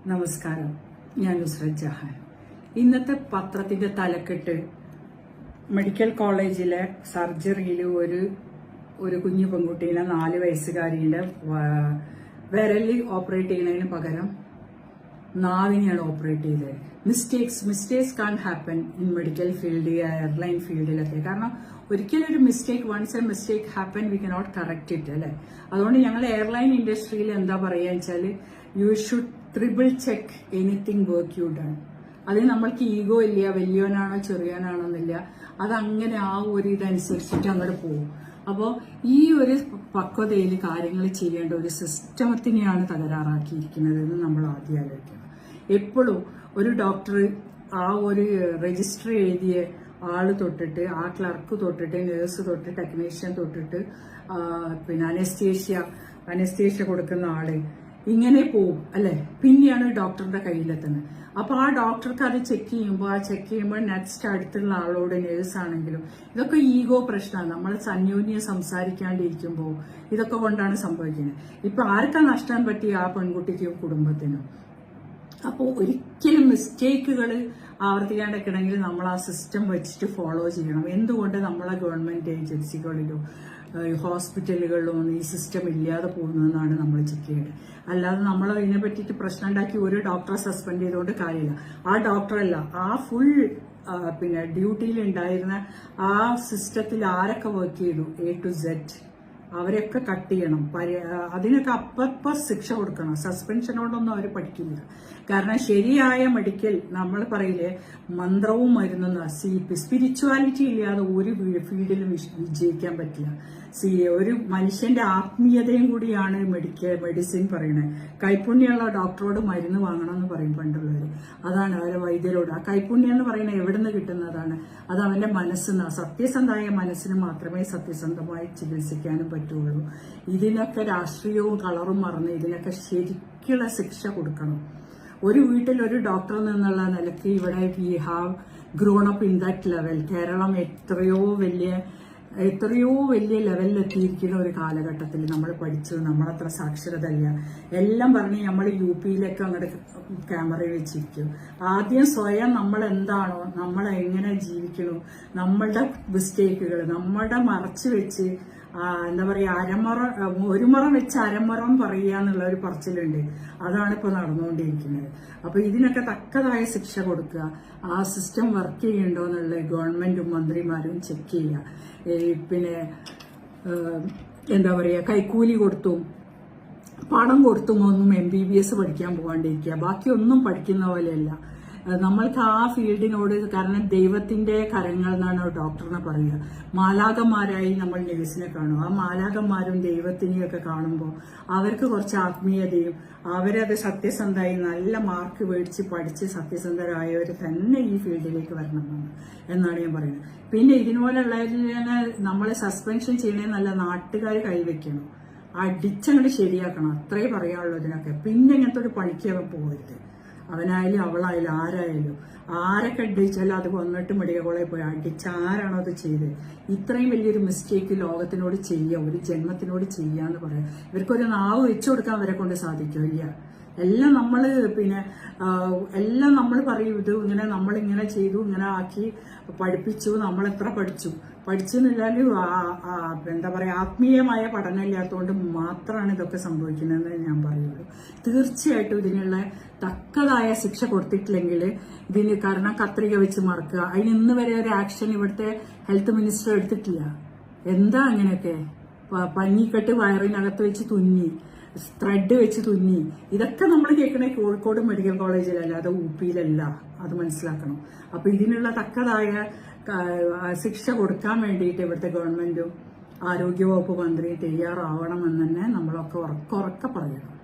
നമസ്കാരം, ഞാൻ നുസ്രത് ജഹാൻ. ഇന്നത്തെ പത്രത്തിന്റെ തലക്കെട്ട് മെഡിക്കൽ കോളേജിലെ സർജറിയിൽ ഒരു കുഞ്ഞു പെൺകുട്ടീനെ 4 വയസ്സുകാരിയുടെ വിരലിൽ ഓപ്പറേറ്റ് ചെയ്യുന്നതിന് പകരം നാവിനെയാണ് ഓപ്പറേറ്റ് ചെയ്തത്. Mistakes can happen in medical field, airline ഫീൽഡിലൊക്കെ. കാരണം ഒരിക്കലും ഒരു mistake, once a mistake happen we cannot correct it അല്ലെ. അതുകൊണ്ട് ഞങ്ങൾ എയർലൈൻ ഇൻഡസ്ട്രിയിൽ എന്താ പറയുക വെച്ചാൽ, you should triple check anything work you done. അതിന് നമ്മൾക്ക് ഈഗോ ഇല്ല, വലിയവനാണോ ചെറിയവനാണോ എന്നില്ല. അതങ്ങനെ ആ ഒരു ഇതനുസരിച്ചിട്ട് അങ്ങോട്ട് പോകും. അപ്പോൾ ഈ ഒരു പക്വതയിൽ കാര്യങ്ങൾ ചെയ്യേണ്ട ഒരു സിസ്റ്റത്തിനെയാണ് തകരാറാക്കിയിരിക്കുന്നത് എന്ന് നമ്മൾ ആദ്യം ആലോചിക്കണം. എപ്പോഴും ഒരു ഡോക്ടർ ആ ഒരു രജിസ്റ്റർ എഴുതിയ ആള് തൊട്ടിട്ട്, ആ ക്ലർക്ക് തൊട്ടിട്ട്, നേഴ്സ് തൊട്ട്, ടെക്നീഷ്യൻ തൊട്ടിട്ട്, പിന്നെ അനസ്തേഷ്യ കൊടുക്കുന്ന ആള് ഇങ്ങനെ പോവും അല്ലെ. പിന്നെയാണ് ഡോക്ടറുടെ കയ്യിലെത്തുന്നത്. അപ്പൊ ആ ഡോക്ടർക്ക് അത് ചെക്ക് ചെയ്യുമ്പോൾ നെക്സ്റ്റ് അടുത്തുള്ള ആളോട്, നേഴ്സ് ആണെങ്കിലും ഇതൊക്കെ ഈഗോ പ്രശ്നമാണ്. നമ്മൾ അന്യോന്യം സംസാരിക്കാണ്ടിരിക്കുമ്പോൾ ഇതൊക്കെ കൊണ്ടാണ് സംഭവിക്കുന്നത്. ഇപ്പൊ ആർക്കാ നഷ്ടം പറ്റി? ആ പെൺകുട്ടിക്കും കുടുംബത്തിനും. അപ്പോൾ ഒരിക്കലും മിസ്റ്റേക്കുകൾ ആവർത്തിക്കാണ്ടിരിക്കണമെങ്കിൽ നമ്മൾ ആ സിസ്റ്റം വെച്ചിട്ട് ഫോളോ ചെയ്യണം. എന്തുകൊണ്ട് നമ്മളെ ഗവൺമെന്റ് ഏജൻസികളിലും ഹോസ്പിറ്റലുകളിലും ഈ സിസ്റ്റം ഇല്ലാതെ പോകുന്നതെന്നാണ് നമ്മൾ ചെക്ക് ചെയ്യേണ്ടത്. അല്ലാതെ നമ്മൾ അതിനെ പറ്റിയിട്ട് പ്രശ്നം ഉണ്ടാക്കി ഒരു ഡോക്ടറെ സസ്പെൻഡ് ചെയ്തുകൊണ്ട് കാര്യമില്ല. ആ ഡോക്ടറല്ല, ആ ഫുൾ പിന്നെ ഡ്യൂട്ടിയിൽ ഉണ്ടായിരുന്ന ആ സിസ്റ്റത്തിൽ ആരൊക്കെ വർക്ക് ചെയ്തു, A to Z അവരെയൊക്കെ കട്ട് ചെയ്യണം. അതിനൊക്കെ അപ്പപ്പ ശിക്ഷ കൊടുക്കണം. സസ്പെൻഷനോടൊന്നും അവർ പഠിക്കില്ല. കാരണം ശരിയായ മെഡിക്കൽ, നമ്മൾ പറയില്ലേ മന്ത്രവും മരുന്നും, സ്പിരിച്വാലിറ്റി ഇല്ലാതെ ഒരു ഫീൽഡിലും വിജയിക്കാൻ പറ്റില്ല. ഒരു മനുഷ്യന്റെ ആത്മീയതയും കൂടിയാണ് മെഡിസിൻ പറയുന്നത്. കൈപ്പുണ്യമുള്ള ഡോക്ടറോട് മരുന്ന് വാങ്ങണം എന്ന് പറയും പണ്ടുള്ളവര്. അതാണ് അവരെ വൈദ്യരോട്. ആ കൈപ്പുണ്യം എന്ന് പറയുന്നത് എവിടെ നിന്ന് കിട്ടുന്നതാണ്? അത് അവന്റെ മനസ്സിന്, സത്യസന്ധമായ മനസ്സിന് മാത്രമേ സത്യസന്ധമായി ചികിത്സിക്കാനും പറ്റുള്ളൂ. ഇതിനൊക്കെ രാഷ്ട്രീയവും കളറും മറന്ന് ഇതിനൊക്കെ ശരിക്കുള്ള ശിക്ഷ കൊടുക്കണം. ഒരു വീട്ടിൽ ഒരു ഡോക്ടർ എന്നുള്ള നിലയ്ക്ക് ഇവിടെ we have grown up in that level. Keralam എത്രയോ വലിയ ലെവലിലെത്തിയിരിക്കുന്ന ഒരു കാലഘട്ടത്തിൽ നമ്മൾ പഠിച്ചു, നമ്മളത്ര സാക്ഷരത ഇല്ല. എല്ലാം പറഞ്ഞ് നമ്മൾ UP-യിലൊക്കെ അങ്ങോട്ട് ക്യാമറ വെച്ചിരിക്കും. ആദ്യം സ്വയം നമ്മൾ എന്താണോ, നമ്മൾ എങ്ങനെ ജീവിക്കണു, നമ്മളുടെ മിസ്റ്റേക്കുകൾ നമ്മളുടെ മറച്ചു വെച്ച് എന്താ പറയാ, ഒരു മുറം വെച്ച് അരമുറം പറയുക എന്നുള്ള ഒരു പറച്ചിലുണ്ട്. അതാണ് ഇപ്പൊ നടന്നുകൊണ്ടിരിക്കുന്നത്. അപ്പൊ ഇതിനൊക്കെ തക്കതായ ശിക്ഷ കൊടുക്കുക. ആ സിസ്റ്റം വർക്ക് ചെയ്യുന്നുണ്ടോ എന്നുള്ള ഗവൺമെന്റും മന്ത്രിമാരും ചെക്ക് ചെയ്യുക. പിന്നെ എന്താ പറയാ, കൈക്കൂലി കൊടുത്തും പണം കൊടുത്തും ഒന്നും MBBS പഠിക്കാൻ പോകാണ്ടിരിക്കുക. ബാക്കിയൊന്നും പഠിക്കുന്ന പോലെയല്ല. നമ്മൾക്ക് ആ ഫീൽഡിനോട്, കാരണം ദൈവത്തിന്റെ കരങ്ങൾ എന്നാണ് ഡോക്ടറിനെ പറയുക. മാലാഖമാരായി നമ്മൾ നേഴ്സിനെ കാണും. ആ മാലാഖമാരും ദൈവത്തിനെയൊക്കെ കാണുമ്പോൾ അവർക്ക് കുറച്ച് ആത്മീയതയും, അവരത് സത്യസന്ധമായി നല്ല മാർക്ക് മേടിച്ച് പഠിച്ച് സത്യസന്ധരായവർ തന്നെ ഈ ഫീൽഡിലേക്ക് വരണമെന്നാണ് എന്നാണ് ഞാൻ പറയുന്നത്. പിന്നെ ഇതിനുപോലെയുള്ളതിനെ നമ്മളെ സസ്പെൻഷൻ ചെയ്യണേ നല്ല നാട്ടുകാർ കൈവയ്ക്കണം, അടിച്ചങ്ങോട്ട് ശരിയാക്കണം. അത്രേ പറയാനുള്ളൂ ഇതിനൊക്കെ. പിന്നെ ഇങ്ങനത്തെ ഒരു പണിക്ക് അവൻ പോകരുത്. അവനായാലും അവളായാലും ആരായാലും, ആരൊക്കെ അടിച്ചാലും അത് വന്നിട്ട് മെഡിക്കൽ കോളേജിൽ പോയി അടിച്ച ആരാണോ അത് ചെയ്തത്. ഇത്രയും വലിയൊരു മിസ്റ്റേക്ക് ലോകത്തിനോട് ചെയ്യുക, ഒരു ജന്മത്തിനോട് ചെയ്യാന്ന് പറയാം. ഇവർക്കൊരു നാവ് വെച്ചു കൊടുക്കാൻ അവരെ കൊണ്ട് സാധിക്കില്ല. എല്ലാം നമ്മൾ എല്ലാം നമ്മൾ പറയും, ഇത് ഇങ്ങനെ നമ്മളിങ്ങനെ ചെയ്തു, ഇങ്ങനെ ആക്കി പഠിപ്പിച്ചു, നമ്മളെത്ര പഠിച്ചെന്നില്ലാലും എന്താ പറയാ, ആത്മീയമായ പഠനം ഇല്ലാത്തതുകൊണ്ട് മാത്രമാണ് ഇതൊക്കെ സംഭവിക്കുന്നതെന്ന് ഞാൻ പറയുള്ളൂ. തീർച്ചയായിട്ടും ഇതിനുള്ള തക്കതായ ശിക്ഷ കൊടുത്തിട്ടില്ലെങ്കിൽ ഇതിന്, കാരണം കത്രിക വെച്ച് മറക്കുക, അതിന് ഇന്ന് വരെ ഒരു ആക്ഷൻ ഇവിടുത്തെ ഹെൽത്ത് മിനിസ്റ്റർ എടുത്തിട്ടില്ല. എന്താ അങ്ങനെയൊക്കെ? പഞ്ഞിക്കെട്ട് വയറിനകത്ത് വെച്ച് തുന്നി, ത്രെഡ് വെച്ച് തുന്നി, ഇതൊക്കെ നമ്മൾ കേൾക്കണേ കോഴിക്കോട് മെഡിക്കൽ കോളേജിലല്ല, അത് UP-യിലല്ല. അത് മനസ്സിലാക്കണം. അപ്പൊ ഇതിനുള്ള തക്കതായ ശിക്ഷ കൊടുക്കാൻ വേണ്ടിയിട്ട് ഇവിടുത്തെ ഗവൺമെന്റും ആരോഗ്യവകുപ്പ് മന്ത്രിയും തയ്യാറാവണമെന്ന് തന്നെ നമ്മളൊക്കെ ഉറക്കെ പറയണം.